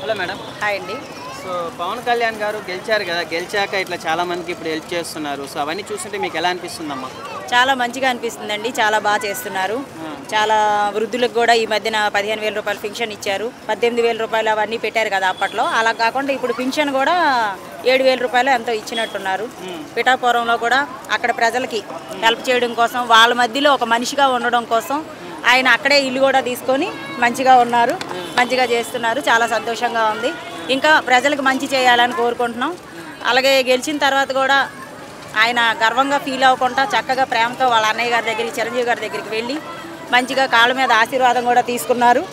Hello madam. Hi అండి. So Pawan Kalyan గారు గెలిచారు కదా, గెలిచాక ఇట్లా చాలా మందికి ఇప్పుడు హెల్ప్ చేస్తున్నారు. సో అవన్నీ చూస్తుంటే మీకు ఎలా అనిపిస్తుందమ్మా? చాలా మంచిగా అనిపిస్తుందండి. చాలా బాగా చేస్తున్నారు. చాలా వృద్ధులకు కూడా ఈ మధ్యన 15,000 రూపాయలు పింఛన్ ఇచ్చారు. 18,000 రూపాయలు అవన్నీ పెట్టారు కదా అప్పట్లో. అలా కాకుండా ఇప్పుడు పింఛన్ కూడా 7,000 రూపాయలు ఎంతో ఇచ్చినట్టున్నారు. పిఠాపురంలో కూడా అక్కడ ప్రజలకి హెల్ప్ చేయడం కోసం, వాళ్ళ మధ్యలో ఒక మనిషిగా ఉండడం కోసం ఆయన అక్కడే ఇల్లు కూడా తీసుకొని మంచిగా ఉన్నారు, మంచిగా చేస్తున్నారు. చాలా సంతోషంగా ఉంది. ఇంకా ప్రజలకు మంచి చేయాలని కోరుకుంటున్నాం. అలాగే గెలిచిన తర్వాత కూడా ఆయన గర్వంగా ఫీల్ అవ్వకుండా చక్కగా ప్రేమతో వాళ్ళ అన్నయ్య గారి దగ్గరికి, చిరంజీవి గారి దగ్గరికి వెళ్ళి మంచిగా కాళ్ళ మీద ఆశీర్వాదం కూడా తీసుకున్నారు.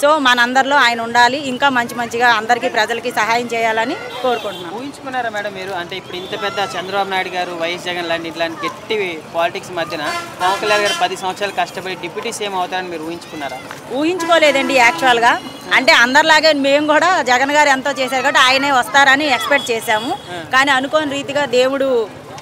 సో మనందరిలో ఆయన ఉండాలి, ఇంకా మంచిగా అందరికీ ప్రజలకి సహాయం చేయాలని కోరుకుంటున్నాం. ఊహించుకున్నారా మేడం మీరు? అంటే ఇప్పుడు ఇంత పెద్ద చంద్రబాబు నాయుడు గారు, వైఎస్ జగన్ లాంటి ఇట్లాంటి గట్టి పాలిటిక్స్ మధ్యన పవన్ కళ్యాణ్ గారు 10 సంవత్సరాలు కష్టపడి డిప్యూటీ సీఎం అవుతారని మీరు ఊహించుకున్నారా? ఊహించుకోలేదండి యాక్చువల్గా. అంటే అందరిలాగే మేము కూడా జగన్ గారు ఎంతో చేశారు కాబట్టి ఆయనే వస్తారని ఎక్స్పెక్ట్ చేశాము. కానీ అనుకోని రీతిగా దేవుడు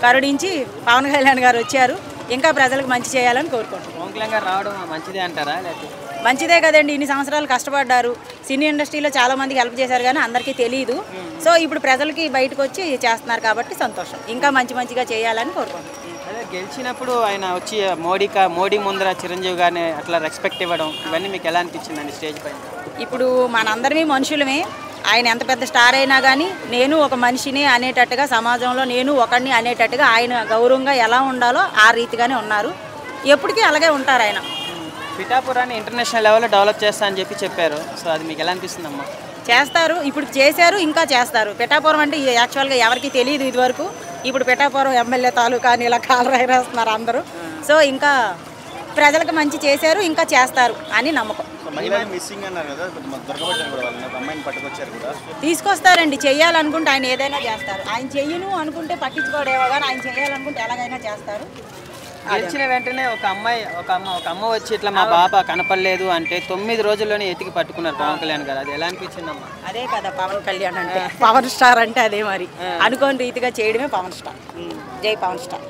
కరుణించి పవన్ కళ్యాణ్ గారు వచ్చారు. ఇంకా ప్రజలకు మంచి చేయాలని కోరుకుంటున్నాం. పవన్ కళ్యాణ్ గారు రావడం మంచిదే అంటారా? లేకపోతే మంచిదే కదండి. ఇన్ని సంవత్సరాలు కష్టపడ్డారు, సినీ ఇండస్ట్రీలో చాలా మందికి హెల్ప్ చేశారు కానీ అందరికీ తెలియదు. సో ఇప్పుడు ప్రజలకి బయటకు వచ్చి చేస్తున్నారు కాబట్టి సంతోషం. ఇంకా మంచిగా చేయాలని కోరుకుంటున్నాం. అదే గెలిచినప్పుడు ఆయన వచ్చి మోడీ ముందర చిరంజీవి గారిని అట్లా రెస్పెక్ట్ ఇవ్వడం, ఇవన్నీ మీకు ఎలా అనిపించిందండి స్టేజ్ పైన? ఇప్పుడు మనందరమే మనుషులమే. ఆయన ఎంత పెద్ద స్టార్ అయినా కానీ నేను ఒక మనిషిని అనేటట్టుగా, సమాజంలో నేను ఒకడిని అనేటట్టుగా ఆయన గౌరవంగా ఎలా ఉండాలో ఆ రీతిగానే ఉన్నారు. ఎప్పటికీ అలాగే ఉంటారు ఆయన. పిఠాపురాన్ని ఇంటర్నేషనల్ లెవెల్లో డెవలప్ చేస్తా అని చెప్పారు. సో అది మీకు ఎలా అనిపిస్తుందమ్మా? చేస్తారు, ఇప్పుడు చేశారు, ఇంకా చేస్తారు. పిఠాపురం అంటే యాక్చువల్గా ఎవరికి తెలియదు ఇదివరకు. ఇప్పుడు పిఠాపురం ఎమ్మెల్యే తాలూకా అని ఇలా కాలర్ ఎగరేస్తున్నారు అందరూ. సో ఇంకా ప్రజలకు మంచి చేశారు, ఇంకా చేస్తారు అని నమ్మకం. తీసుకొస్తారండి, చెయ్యాలనుకుంటే ఆయన ఏదైనా చేస్తారు. ఆయన చెయ్యను అనుకుంటే పట్టించుకోడేమో కానీ ఆయన చేయాలనుకుంటే ఎలాగైనా చేస్తారు. గెలిచిన వెంటనే ఒక అమ్మ వచ్చి ఇట్లా మా బాబా కనపడలేదు అంటే 9 రోజుల్లోనే ఎతికి పట్టుకున్నారు పవన్ కళ్యాణ్ గారు. అది ఎలా అనిపించిందమ్మా? అదే కదా పవన్ కళ్యాణ్ అంటే, పవర్ స్టార్ అంటే అదే మరి. అనుకోని రీతిగా చేయడమే పవన్ స్టార్. జై పవన్ స్టార్.